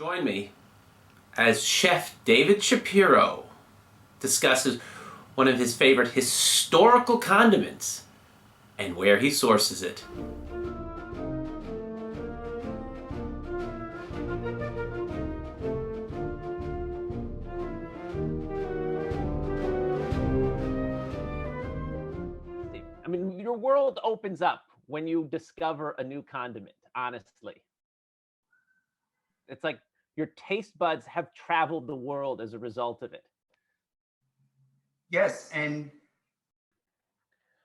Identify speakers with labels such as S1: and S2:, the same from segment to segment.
S1: Join me as Chef David Shapiro discusses one of his favorite historical condiments and where he sources it.
S2: I mean, your world opens up when you discover a new condiment, honestly. It's like your taste buds have traveled the world as a result of it.
S3: Yes, and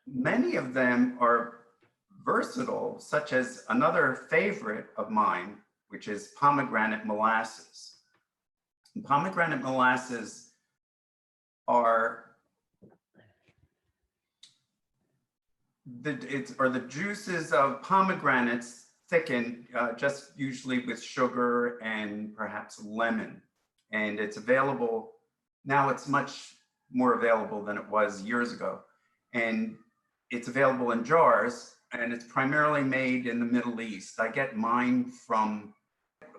S3: many of them are versatile, such as another favorite of mine, which is pomegranate molasses. And pomegranate molasses are the juices of pomegranates thickened just usually with sugar and perhaps lemon. And it's available, now it's much more available than it was years ago. And it's available in jars, and it's primarily made in the Middle East. I get mine from,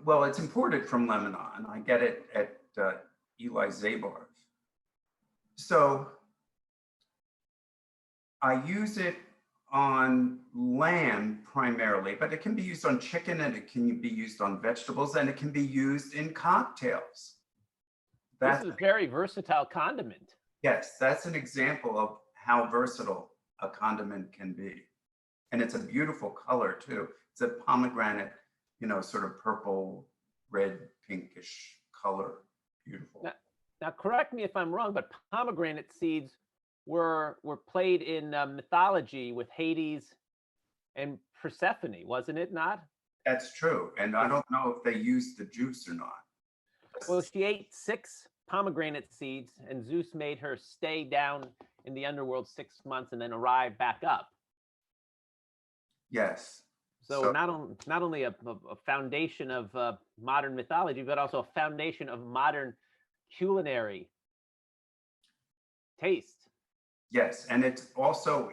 S3: well, it's imported from Lebanon. I get it at Eli Zabar's. So I use it on lamb primarily, but it can be used on chicken, and it can be used on vegetables, and it can be used in cocktails.
S2: This is a very versatile condiment.
S3: Yes, that's an example of how versatile a condiment can be. And it's a beautiful color too. It's a pomegranate, sort of purple, red, pinkish color. Beautiful.
S2: Now correct me if I'm wrong, but pomegranate seeds were played in mythology with Hades and Persephone, wasn't it not?
S3: That's true. And I don't know if they used the juice or not.
S2: Well, she ate 6 pomegranate seeds, and Zeus made her stay down in the underworld 6 months and then arrive back up.
S3: Yes.
S2: So not only a foundation of modern mythology, but also a foundation of modern culinary taste.
S3: Yes, and it's also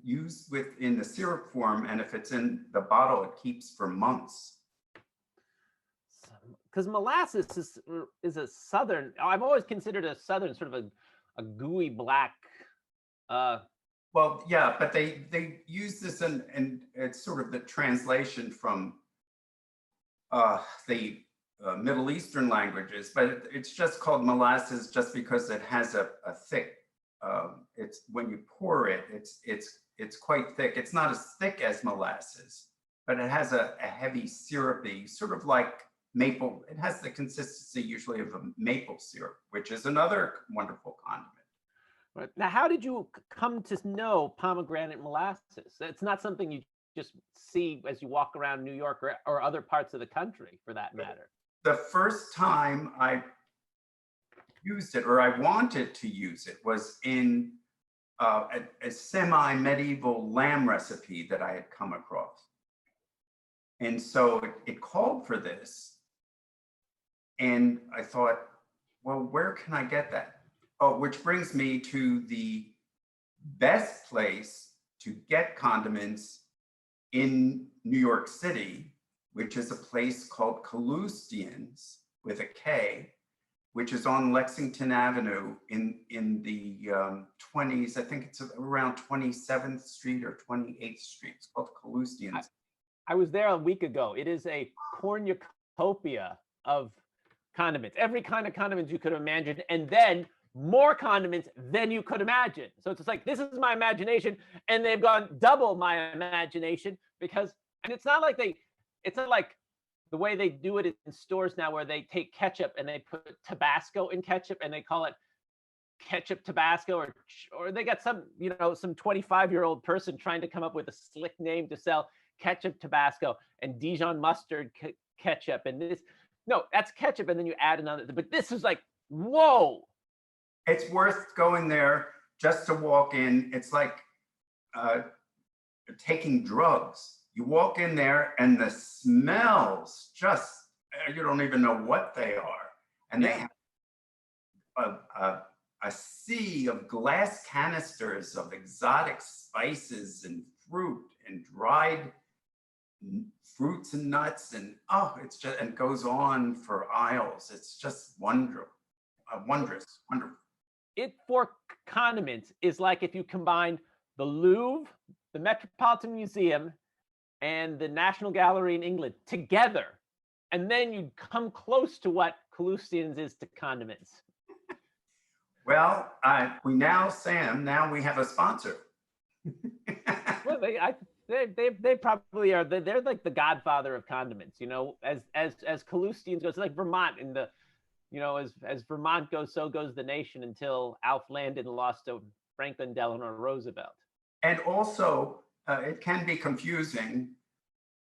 S3: used in the syrup form, and if it's in the bottle, it keeps for months.
S2: Because molasses is a southern, I've always considered a southern sort of a gooey black.
S3: Well, yeah, but they use this and it's sort of the translation from the Middle Eastern languages, but it's just called molasses just because it has a thick. It's when you pour it, it's quite thick. It's not as thick as molasses, but it has a heavy syrupy, sort of like maple. It has the consistency usually of a maple syrup, which is another wonderful condiment.
S2: Right. Now, how did you come to know pomegranate molasses? It's not something you just see as you walk around New York or other parts of the country, for that matter.
S3: The first time I used it, or I wanted to use it, was in a semi-medieval lamb recipe that I had come across. And so it called for this. And I thought, well, where can I get that? Oh, which brings me to the best place to get condiments in New York City, which is a place called Kalustyan's with a K, which is on Lexington Avenue in the 20s. I think it's around 27th Street or 28th Street. It's called Kalustyan's.
S2: I was there a week ago. It is a cornucopia of condiments, every kind of condiments you could imagine, and then more condiments than you could imagine. So it's just like, this is my imagination, and they've gone double my imagination because, and it's not like the way they do it in stores now, where they take ketchup and they put Tabasco in ketchup and they call it ketchup Tabasco, or they got some 25-year-old person trying to come up with a slick name to sell ketchup Tabasco and Dijon mustard ketchup, and this, no, that's ketchup, and then you add another, but this is like, whoa.
S3: It's worth going there just to walk in. It's like taking drugs. You walk in there and the smells just, you don't even know what they are. And they have a sea of glass canisters of exotic spices and fruit and dried fruits and nuts, and oh, it's just, and goes on for aisles. It's just wonderful, wondrous, wonderful.
S2: It for condiments is like if you combined the Louvre, the Metropolitan Museum, and the National Gallery in England together, and then you'd come close to what Kalustyan's is to condiments.
S3: Well, we now, Sam, now we have a sponsor.
S2: Well, they probably are. They're like the godfather of condiments, you know. As Kalustyan's goes, like Vermont in the, you know, as Vermont goes, so goes the nation until Alf Landon lost to Franklin Delano Roosevelt.
S3: And also, it can be confusing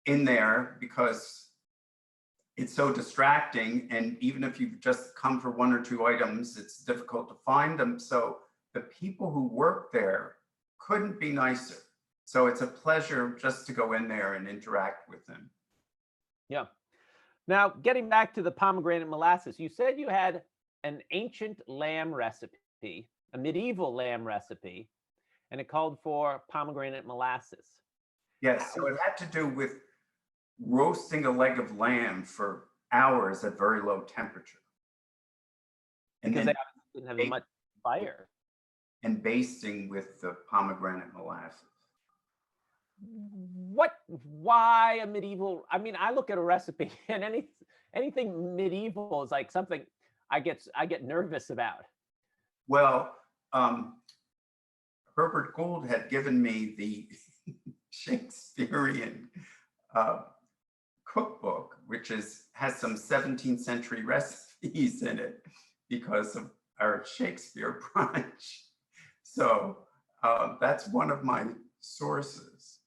S3: in there because it's so distracting. And even if you've just come for one or two items, it's difficult to find them. So the people who work there couldn't be nicer. So it's a pleasure just to go in there and interact with them.
S2: Yeah. Now, getting back to the pomegranate molasses, you said you had an ancient lamb recipe, a medieval lamb recipe, and it called for pomegranate molasses.
S3: Yes, so it had to do with roasting a leg of lamb for hours at very low temperature. And
S2: Because
S3: then
S2: they didn't have as much fire.
S3: and basting with the pomegranate molasses.
S2: Why a medieval? I mean, I look at a recipe and anything medieval is like something I get nervous about.
S3: Well, Herbert Gould had given me the Shakespearean cookbook, which has some 17th century recipes in it because of our Shakespeare brunch. So that's one of my sources.